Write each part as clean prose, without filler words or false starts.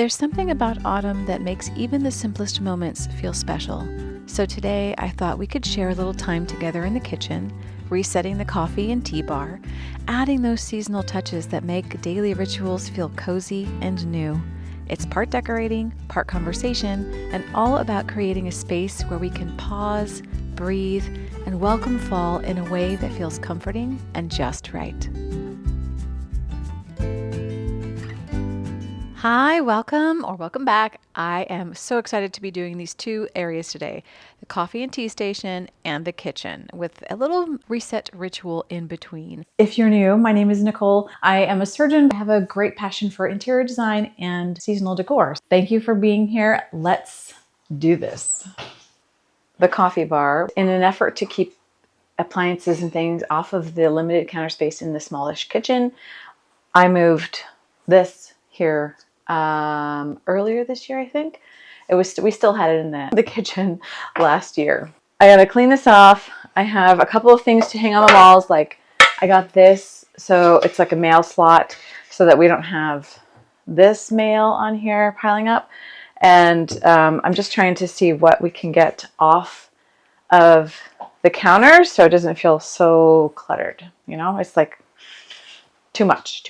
There's something about autumn that makes even the simplest moments feel special. So today I thought we could share a little time together in the kitchen, resetting the coffee and tea bar, adding those seasonal touches that make daily rituals feel cozy and new. It's part decorating, part conversation, and all about creating a space where we can pause, breathe, and welcome fall in a way that feels comforting and just right. Hi, welcome or welcome back. I am so excited to be doing these two areas today, the coffee and tea station and the kitchen, with a little reset ritual in between. If you're new, my name is Nicole. I am a surgeon. I have a great passion for interior design and seasonal decor. Thank you for being here. Let's do this. The coffee bar, in an effort to keep appliances and things off of the limited counter space in the smallish kitchen, I moved this here earlier this year, I think. We still had it in the kitchen last year. I gotta clean this off. I have a couple of things to hang on the walls. Like I got this, so it's like a mail slot so that we don't have this mail on here piling up. And I'm just trying to see what we can get off of the counter so it doesn't feel so cluttered. You know, it's like too much.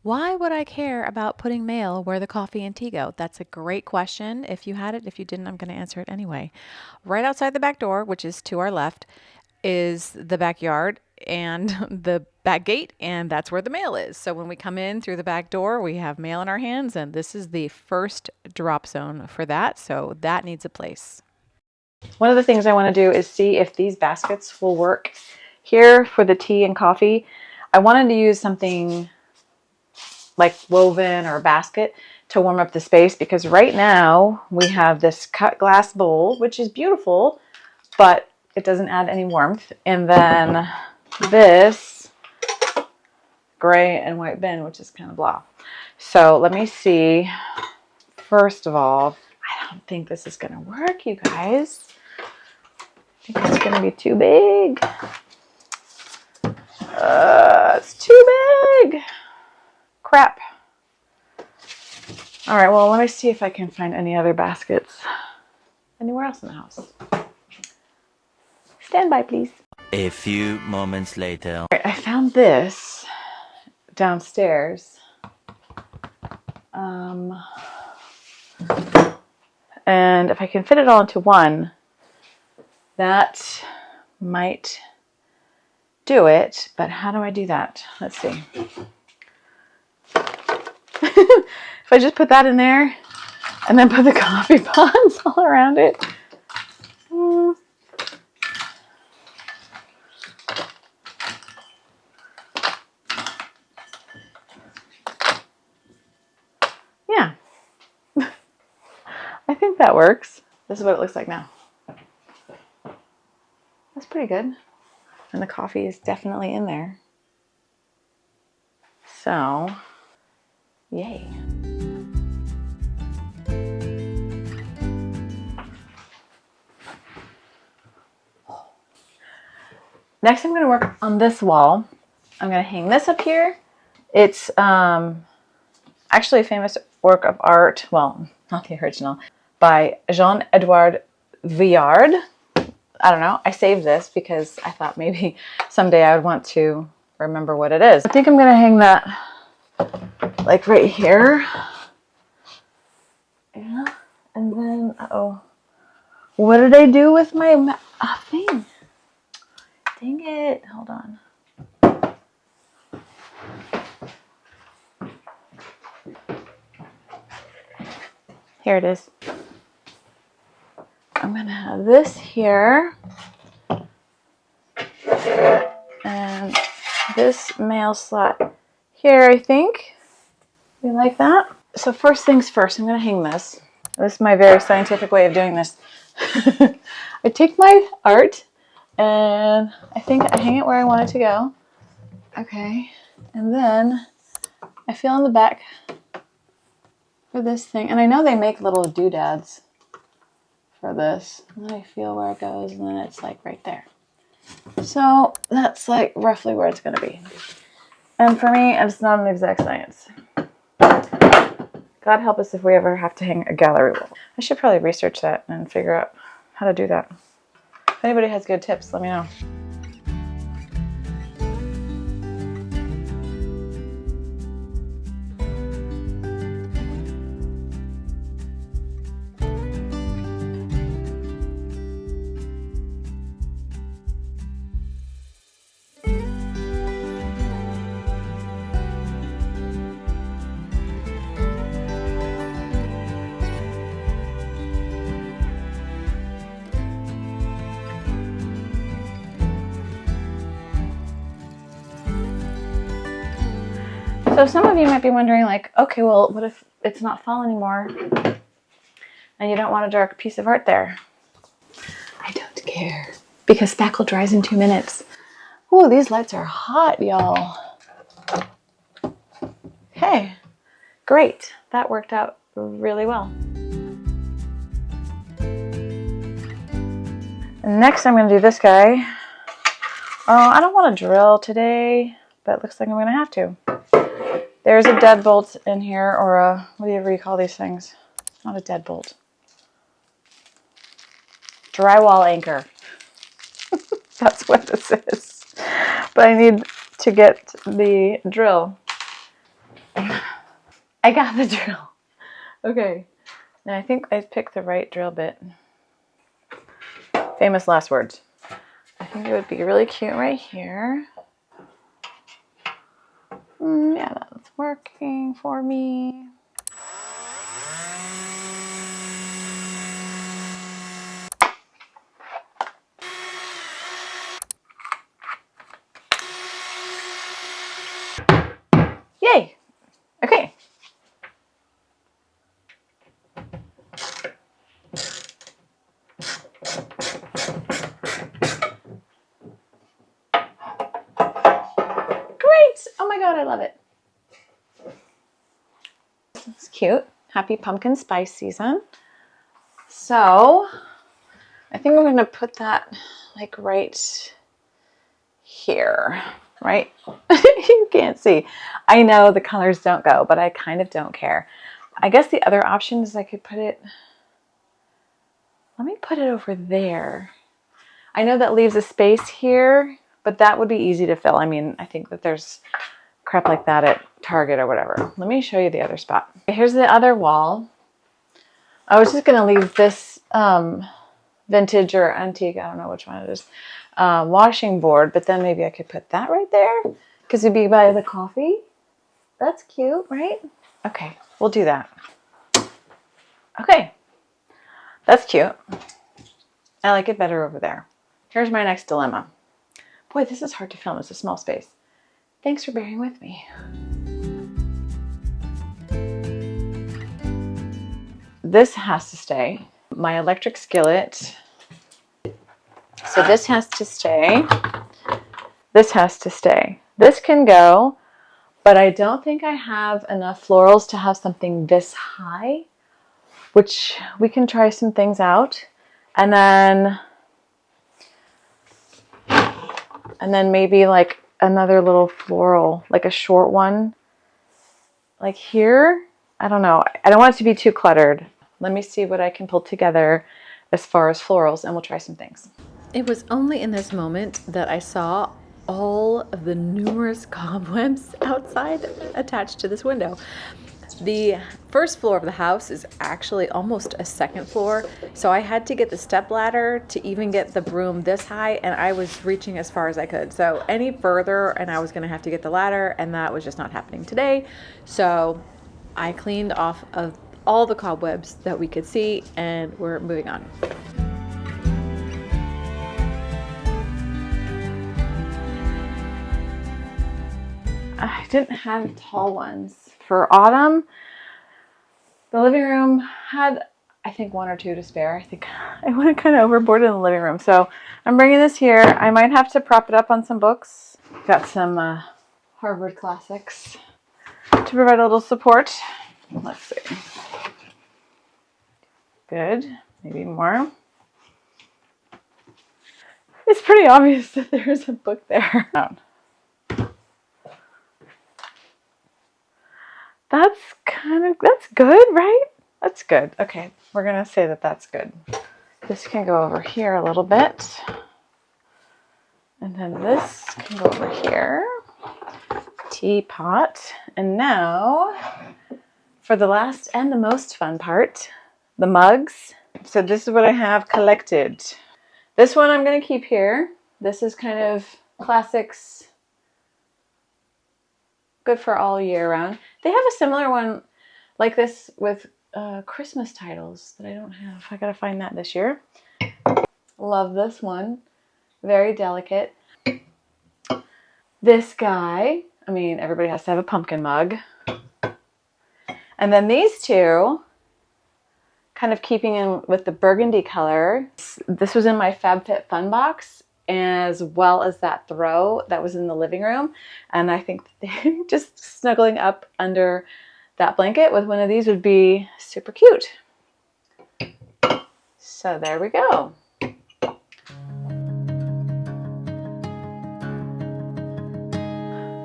Why would I care about putting mail where the coffee and tea go? That's a great question. If you had it, if you didn't, I'm going to answer it anyway. Right outside the back door, which is to our left, is the backyard and the back gate, and that's where the mail is. So when we come in through the back door, we have mail in our hands, and this is the first drop zone for that. So that needs a place. One of the things I want to do is see if these baskets will work here for the tea and coffee. I wanted to use something like woven or a basket to warm up the space, because right now we have this cut glass bowl, which is beautiful, but it doesn't add any warmth. And then this gray and white bin, which is kind of blah. So let me see. First of all, I don't think this is going to work, you guys. I think it's going to be too big. It's too big. Crap. All right, well, let me see if I can find any other baskets anywhere else in the house. Stand by, please. A few moments later. All right, I found this downstairs. And if I can fit it all into one, that might do it. But how do I do that? Let's see. If I just put that in there and then put the coffee pods all around it. Yeah. I think that works. This is what it looks like now. That's pretty good. And the coffee is definitely in there. So, yay. Next, I'm going to work on this wall. I'm going to hang this up here. It's actually a famous work of art, well, not the original, by Jean-Edouard Vuillard. I don't know. I saved this because I thought maybe someday I would want to remember what it is. I think I'm going to hang that like right here. Yeah. And then, uh-oh. What did I do with my thing? Dang it. Hold on. Here it is. I'm going to have this here. And this mail slot here, I think. You like that? So first things first, I'm going to hang this. This is my very scientific way of doing this. I take my art and I think I hang it where I want it to go. Okay. And then I feel on the back for this thing. And I know they make little doodads for this. And then I feel where it goes and then it's like right there. So that's like roughly where it's going to be. And for me, it's not an exact science. God help us if we ever have to hang a gallery wall. I should probably research that and figure out how to do that. If anybody has good tips, let me know. So some of you might be wondering, like, okay, well, what if it's not fall anymore and you don't want a dark piece of art there? I don't care, because spackle dries in 2 minutes. Oh, these lights are hot, y'all. Okay, great. That worked out really well. Next, I'm going to do this guy. Oh, I don't want to drill today, but it looks like I'm going to have to. There's a deadbolt in here, or a, whatever you call these things. It's not a deadbolt. Drywall anchor. That's what this is. But I need to get the drill. I got the drill. Okay. Now I think I picked the right drill bit. Famous last words. I think it would be really cute right here. Yeah, that's working for me. Yay! Okay. Great! Oh my god, I love it. It's cute. Happy pumpkin spice season. So, I think I'm going to put that like right here, right? You can't see. I know the colors don't go, but I kind of don't care. I guess the other option is I could put it, let me put it over there. I know that leaves a space here, but that would be easy to fill. I mean, I think that there's crap like that at Target or whatever. Let me show you the other spot. Here's the other wall. I was just going to leave this vintage or antique, I don't know which one it is, washing board, but then maybe I could put that right there because it'd be by the coffee. That's cute, right? Okay, we'll do that. Okay, that's cute. I like it better over there. Here's my next dilemma. Boy, this is hard to film. It's a small space. Thanks for bearing with me. This has to stay. My electric skillet. So this has to stay. This has to stay. This can go, but I don't think I have enough florals to have something this high, which we can try some things out. And then maybe like another little floral, like a short one, like here. I don't know. I don't want it to be too cluttered. Let me see what I can pull together as far as florals, and we'll try some things. It was only in this moment that I saw all of the numerous cobwebs outside attached to this window. The first floor of the house is actually almost a second floor, so I had to get the step ladder to even get the broom this high, and I was reaching as far as I could. So any further and I was going to have to get the ladder, and that was just not happening today. So I cleaned off of all the cobwebs that we could see, and we're moving on. I didn't have tall ones for autumn. The living room had, I think, one or two to spare. I think I went kind of overboard in the living room. So I'm bringing this here. I might have to prop it up on some books. Got some Harvard classics to provide a little support. Let's see. Good. Maybe more. It's pretty obvious that there's a book there. That's that's good, right? That's good. Okay, we're gonna say that that's good. This can go over here a little bit. And then this can go over here. Teapot. And now for the last and the most fun part, the mugs. So this is what I have collected. This one I'm going to keep here. This is kind of classics, good for all year round. They have a similar one like this with Christmas titles that I don't have. I got to find that this year. Love this one. Very delicate. This guy, I mean, everybody has to have a pumpkin mug. And then these two, kind of keeping in with the burgundy color. This was in my FabFitFun box, as well as that throw that was in the living room. And I think that just snuggling up under that blanket with one of these would be super cute. So there we go.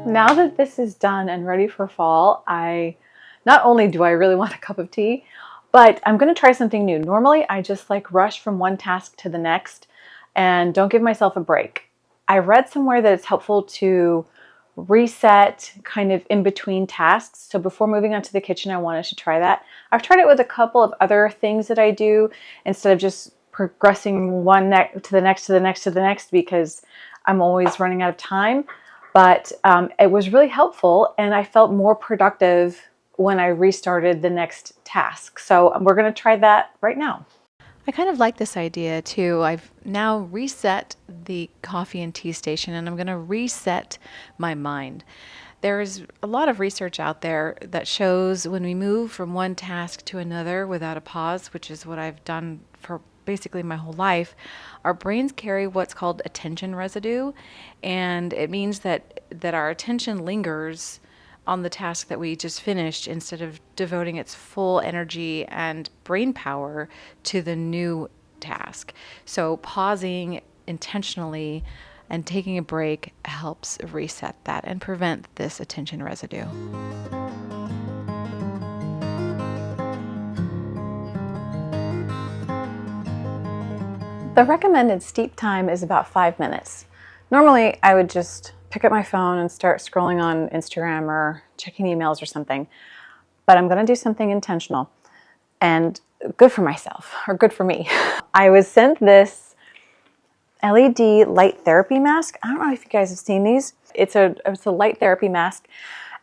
Now that this is done and ready for fall, not only do I really want a cup of tea, but I'm going to try something new. Normally, I just like rush from one task to the next and don't give myself a break. I read somewhere that it's helpful to reset kind of in between tasks. So before moving on to the kitchen, I wanted to try that. I've tried it with a couple of other things that I do instead of just progressing one to the next to the next to the next, because I'm always running out of time. But it was really helpful, and I felt more productive when I restarted the next task. So we're going to try that right now. I kind of like this idea too. I've now reset the coffee and tea station, and I'm going to reset my mind. There's a lot of research out there that shows when we move from one task to another without a pause, which is what I've done for basically my whole life, our brains carry what's called attention residue, and it means that our attention lingers on the task that we just finished instead of devoting its full energy and brain power to the new task. So pausing intentionally and taking a break helps reset that and prevent this attention residue. The recommended steep time is about 5 minutes. Normally, I would just pick up my phone and start scrolling on Instagram or checking emails or something. But I'm going to do something intentional and good for myself, or good for me. I was sent this LED light therapy mask. I don't know if you guys have seen these. It's a light therapy mask,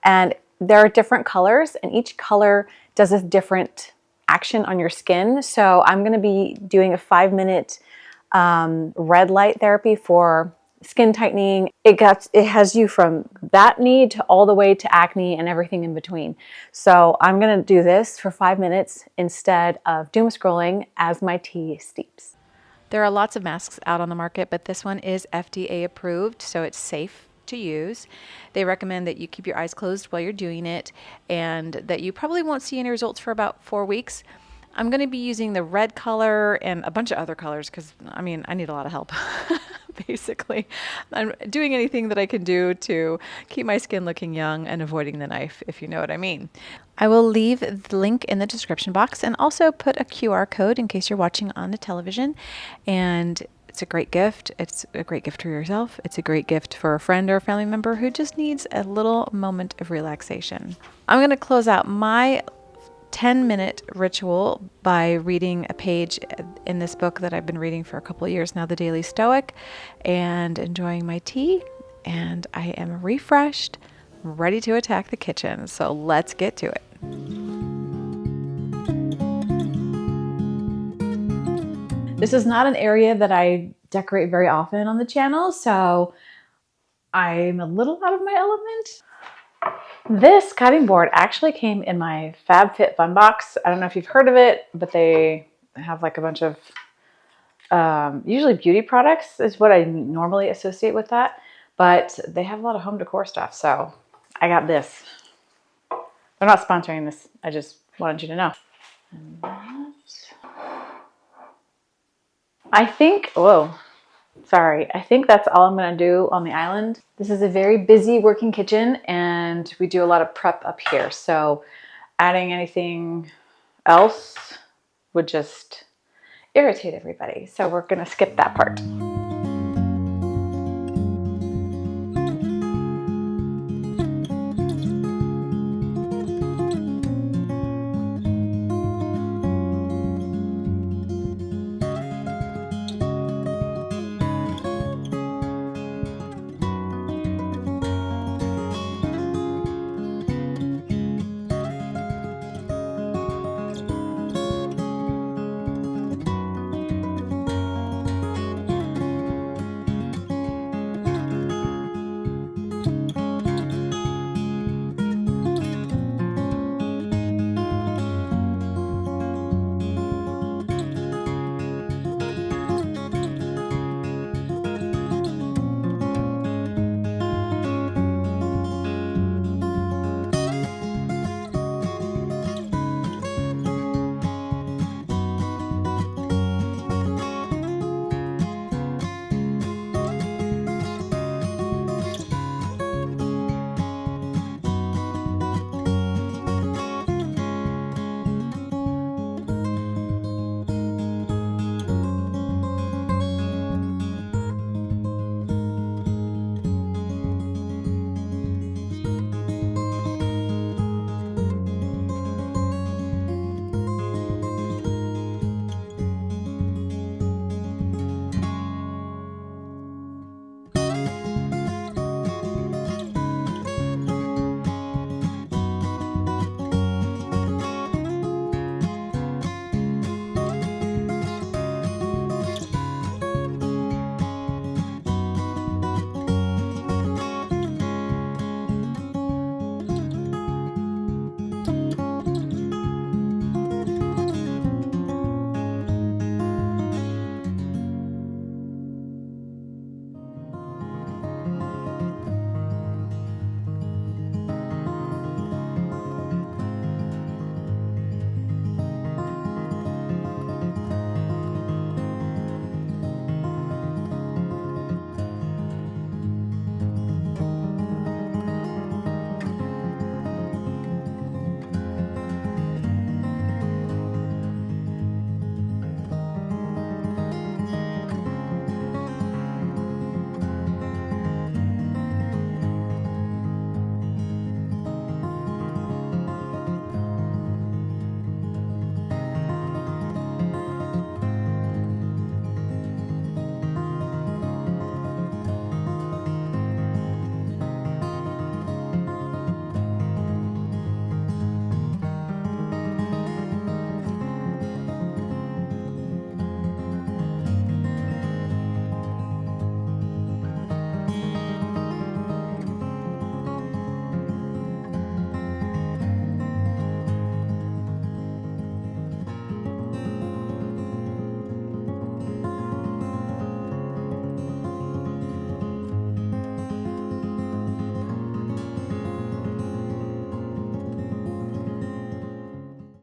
and there are different colors, and each color does a different action on your skin. So I'm going to be doing a 5-minute red light therapy for skin tightening. It has you from that need to all the way to acne and everything in between. So I'm going to do this for 5 minutes instead of doom scrolling as my tea steeps. There are lots of masks out on the market, but this one is FDA approved, so it's safe to use. They recommend that you keep your eyes closed while you're doing it, and that you probably won't see any results for about 4 weeks. I'm going to be using the red color and a bunch of other colors because, I mean, I need a lot of help, basically. I'm doing anything that I can do to keep my skin looking young and avoiding the knife, if you know what I mean. I will leave the link in the description box and also put a QR code in case you're watching on the television. And it's a great gift. It's a great gift for yourself. It's a great gift for a friend or a family member who just needs a little moment of relaxation. I'm going to close out my 10-minute ritual by reading a page in this book that I've been reading for a couple of years now, The Daily Stoic, and enjoying my tea. And I am refreshed, ready to attack the kitchen. So let's get to it. This is not an area that I decorate very often on the channel, so I'm a little out of my element. This cutting board actually came in my FabFitFun box. I don't know if you've heard of it, but they have like a bunch of usually beauty products is what I normally associate with that, but they have a lot of home decor stuff. So I got this. They're not sponsoring this. I just wanted you to know. And that, I think, whoa, sorry. I think that's all I'm going to do on the island. This is a very busy working kitchen, and we do a lot of prep up here. So adding anything else would just irritate everybody. So we're going to skip that part.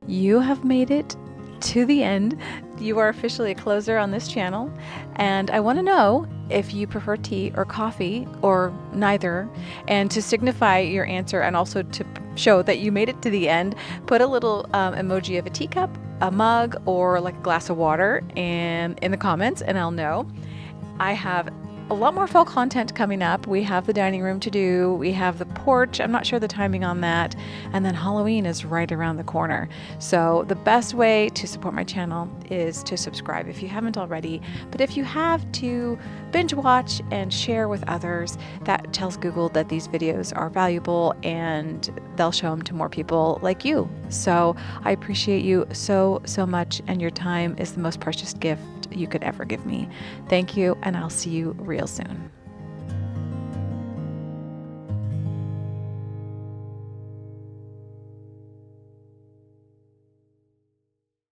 You have made it to the end. You are officially a closer on this channel, and I want to know if you prefer tea or coffee or neither. And to signify your answer and also to show that you made it to the end, put a little emoji of a teacup, a mug, or like a glass of water in the comments, and I'll know. I have a lot more fall content coming up. We have the dining room to do, we have the porch, I'm not sure the timing on that, and then Halloween is right around the corner. So the best way to support my channel is to subscribe if you haven't already, but if you have, to binge watch and share with others. That tells Google that these videos are valuable and they'll show them to more people like you. So I appreciate you so much, and your time is the most precious gift you could ever give me. Thank you, and I'll see you real soon.